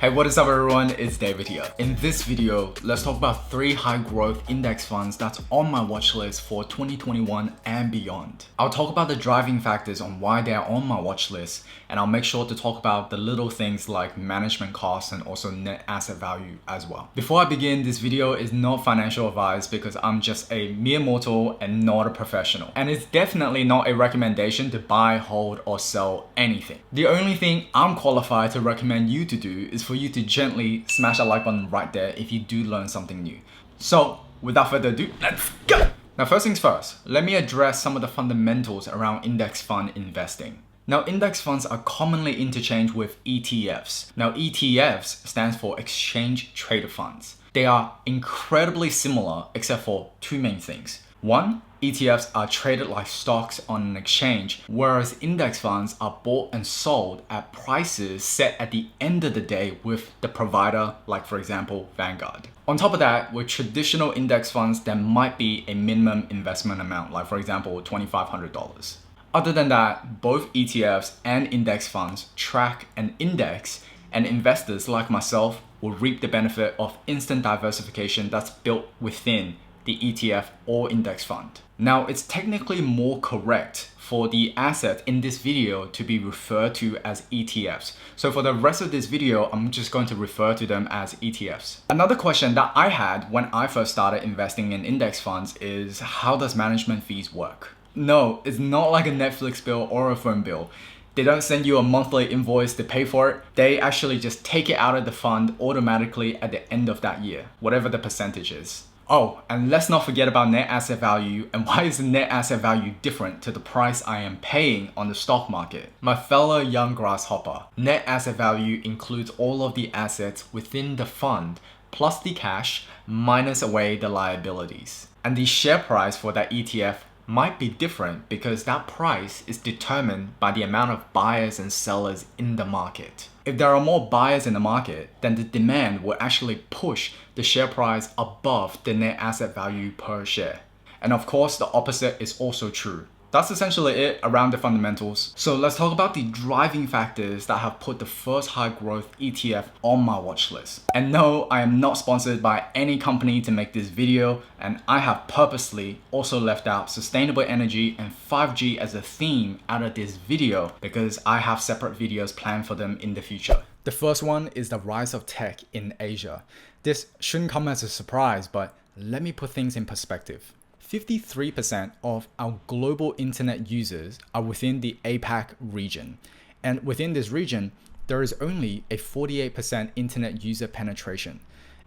Hey, what is up everyone? It's David here. In this video, let's talk about 3 high growth index funds that's on my watch list for 2021 and beyond. I'll talk about the driving factors on why they're on my watch list, and I'll make sure to talk about the little things like management costs and also net asset value as well. Before I begin, this video is not financial advice because I'm just a mere mortal and not a professional. And it's definitely not a recommendation to buy, hold, or sell anything. The only thing I'm qualified to recommend you to do is for you to gently smash that like button right there if you do learn something new. So without further ado, let's go! Now first things first, let me address some of the fundamentals around index fund investing. Now index funds are commonly interchanged with ETFs. Now ETFs stands for exchange traded funds. They are incredibly similar except for 2 main things. One, ETFs are traded like stocks on an exchange, whereas index funds are bought and sold at prices set at the end of the day with the provider, like for example, Vanguard. On top of that, with traditional index funds, there might be a minimum investment amount, like for example, $2,500. Other than that, both ETFs and index funds track an index, and investors like myself will reap the benefit of instant diversification that's built within the ETF or index fund. Now, it's technically more correct for the asset in this video to be referred to as ETFs. So for the rest of this video, I'm just going to refer to them as ETFs. Another question that I had when I first started investing in index funds is, how does management fees work? No, it's not like a Netflix bill or a phone bill. They don't send you a monthly invoice to pay for it. They actually just take it out of the fund automatically at the end of that year, whatever the percentage is. Oh, and let's not forget about net asset value, and why is the net asset value different to the price I am paying on the stock market? My fellow young grasshopper, net asset value includes all of the assets within the fund, plus the cash, minus away the liabilities. And the share price for that ETF might be different because that price is determined by the amount of buyers and sellers in the market. If there are more buyers in the market, then the demand will actually push the share price above the net asset value per share. And of course, the opposite is also true. That's essentially it around the fundamentals. So let's talk about the driving factors that have put the first high growth ETF on my watch list. And no, I am not sponsored by any company to make this video, and I have purposely also left out sustainable energy and 5G as a theme out of this video because I have separate videos planned for them in the future. The first one is the rise of tech in Asia. This shouldn't come as a surprise, but let me put things in perspective. 53% of our global internet users are within the APAC region. And within this region, there is only a 48% internet user penetration.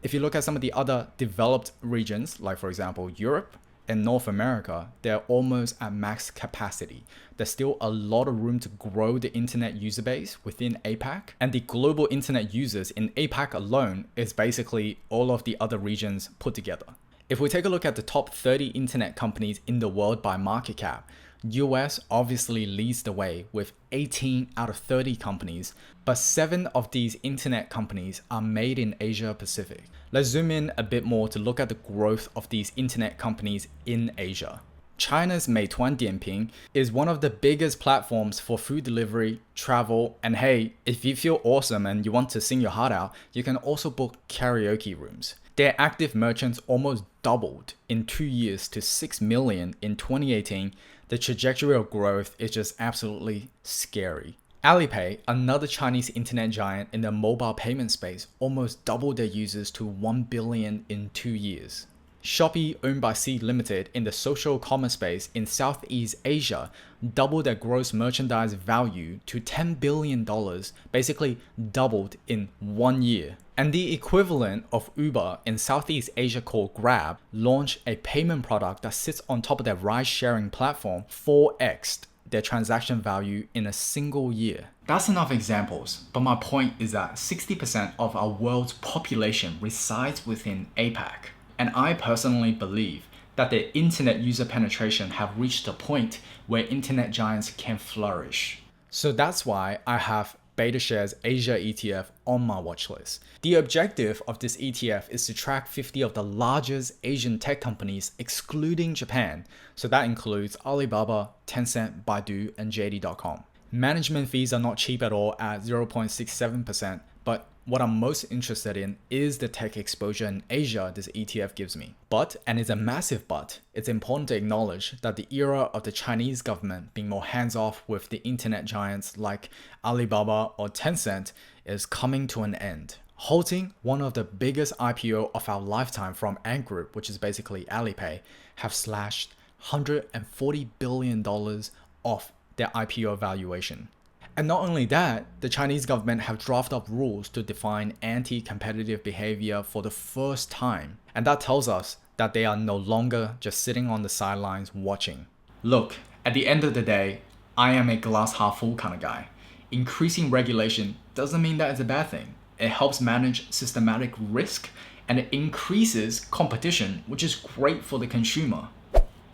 If you look at some of the other developed regions, like for example, Europe and North America, they're almost at max capacity. There's still a lot of room to grow the internet user base within APAC. And the global internet users in APAC alone is basically all of the other regions put together. If we take a look at the top 30 internet companies in the world by market cap, US obviously leads the way with 18 out of 30 companies, but 7 of these internet companies are made in Asia Pacific. Let's zoom in a bit more to look at the growth of these internet companies in Asia. China's Meituan Dianping is one of the biggest platforms for food delivery, travel, and hey, if you feel awesome and you want to sing your heart out, you can also book karaoke rooms. Their active merchants almost doubled in 2 years to 6 million in 2018. The trajectory of growth is just absolutely scary. Alipay, another Chinese internet giant in the mobile payment space, almost doubled their users to 1 billion in 2 years. Shopee, owned by Sea Limited in the social commerce space in Southeast Asia, doubled their gross merchandise value to $10 billion, basically doubled in 1 year. And the equivalent of Uber in Southeast Asia called Grab launched a payment product that sits on top of their ride-sharing platform, 4x'd their transaction value in a single year. That's enough examples, but my point is that 60% of our world's population resides within APAC. And I personally believe that the internet user penetration have reached a point where internet giants can flourish. So that's why I have BetaShares Asia ETF on my watch list. The objective of this ETF is to track 50 of the largest Asian tech companies excluding Japan. So that includes Alibaba, Tencent, Baidu, and JD.com. Management fees are not cheap at all at 0.67%, but What I'm most interested in is the tech exposure in Asia this ETF gives me. But, and it's a massive but, it's important to acknowledge that the era of the Chinese government being more hands-off with the internet giants like Alibaba or Tencent is coming to an end, halting one of the biggest IPO of our lifetime from Ant Group, which is basically Alipay, have slashed $140 billion off their IPO valuation. And not only that, the Chinese government have drafted up rules to define anti-competitive behavior for the first time. And that tells us that they are no longer just sitting on the sidelines watching. Look, at the end of the day, I am a glass half full kind of guy. Increasing regulation doesn't mean that it's a bad thing. It helps manage systematic risk and it increases competition, which is great for the consumer.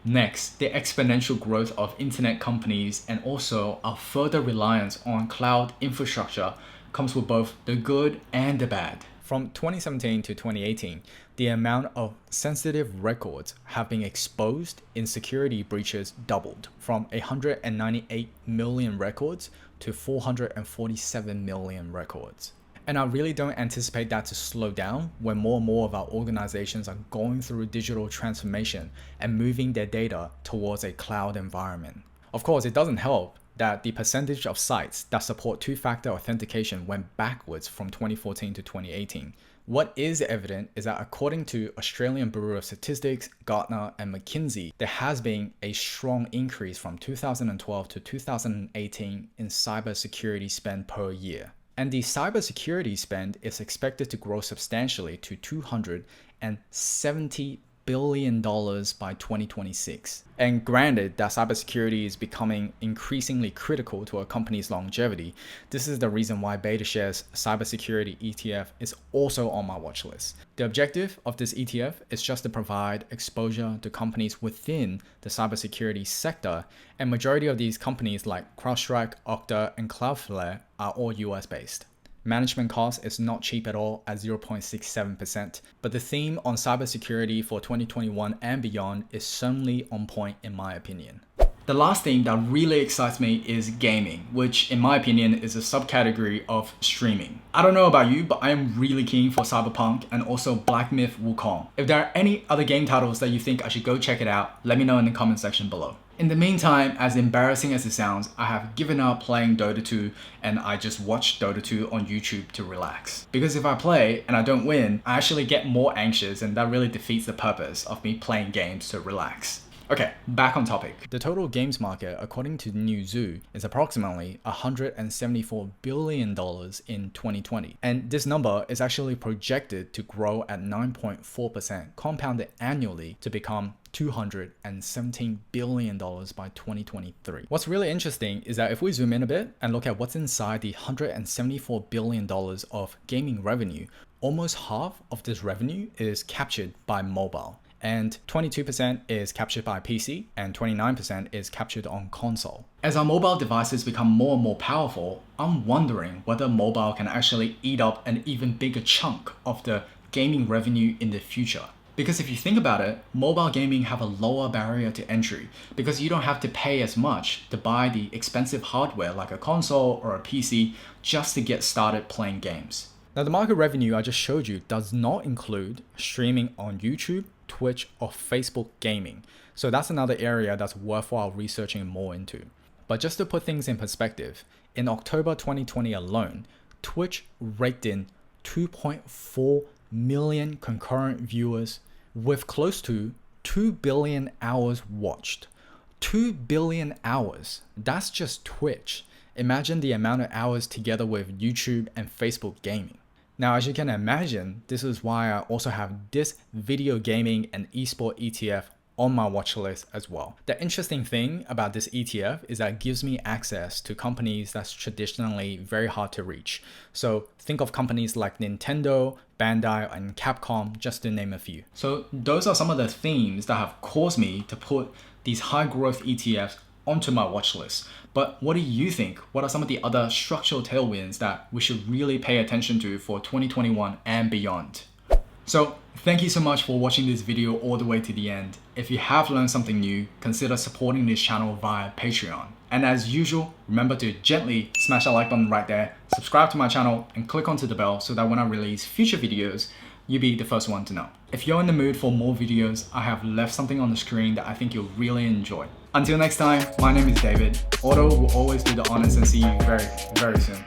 Next, the exponential growth of internet companies and also our further reliance on cloud infrastructure comes with both the good and the bad. From 2017 to 2018, the amount of sensitive records have been exposed in security breaches doubled from 198 million records to 447 million records. And I really don't anticipate that to slow down when more and more of our organizations are going through digital transformation and moving their data towards a cloud environment. Of course, it doesn't help that the percentage of sites that support two-factor authentication went backwards from 2014 to 2018. What is evident is that according to Australian Bureau of Statistics, Gartner, and McKinsey, there has been a strong increase from 2012 to 2018 in cybersecurity spend per year. And the cybersecurity spend is expected to grow substantially to $270 billion by 2026. And granted that cybersecurity is becoming increasingly critical to a company's longevity, this is the reason why BetaShares cybersecurity ETF is also on my watch list. The objective of this ETF is just to provide exposure to companies within the cybersecurity sector, and majority of these companies like CrowdStrike, Okta, and Cloudflare are all US based. Management cost is not cheap at all at 0.67%, but the theme on cybersecurity for 2021 and beyond is certainly on point in my opinion. The last theme that really excites me is gaming, which in my opinion is a subcategory of streaming. I don't know about you, but I am really keen for Cyberpunk and also Black Myth Wukong. If there are any other game titles that you think I should go check it out, let me know in the comment section below. In the meantime, as embarrassing as it sounds, I have given up playing Dota 2 and I just watch Dota 2 on YouTube to relax. Because if I play and I don't win, I actually get more anxious and that really defeats the purpose of me playing games to relax. Okay, back on topic. The total games market, according to Newzoo, is approximately $174 billion in 2020. And this number is actually projected to grow at 9.4% compounded annually to become $217 billion by 2023. What's really interesting is that if we zoom in a bit and look at what's inside the $174 billion of gaming revenue, almost half of this revenue is captured by mobile. And 22% is captured by PC and 29% is captured on console. As our mobile devices become more and more powerful, I'm wondering whether mobile can actually eat up an even bigger chunk of the gaming revenue in the future. Because if you think about it, mobile gaming have a lower barrier to entry because you don't have to pay as much to buy the expensive hardware like a console or a PC just to get started playing games. Now the market revenue I just showed you does not include streaming on YouTube, Twitch, or Facebook gaming. So that's another area that's worthwhile researching more into. But just to put things in perspective, in October 2020 alone, Twitch raked in 2.4 million concurrent viewers with close to 2 billion hours watched. 2 billion hours, that's just Twitch. Imagine the amount of hours together with YouTube and Facebook gaming. Now, as you can imagine, this is why I also have this video gaming and esport ETF on my watch list as well. The interesting thing about this ETF is that it gives me access to companies that's traditionally very hard to reach. So think of companies like Nintendo, Bandai, and Capcom, just to name a few. So those are some of the themes that have caused me to put these high growth ETFs onto my watch list. But what do you think? What are some of the other structural tailwinds that we should really pay attention to for 2021 and beyond? So thank you so much for watching this video all the way to the end. If you have learned something new, consider supporting this channel via Patreon. And as usual, remember to gently smash that like button right there, subscribe to my channel, and click onto the bell so that when I release future videos, you'll be the first one to know. If you're in the mood for more videos, I have left something on the screen that I think you'll really enjoy. Until next time, my name is David. Auto will always do the honors and see you very, very soon.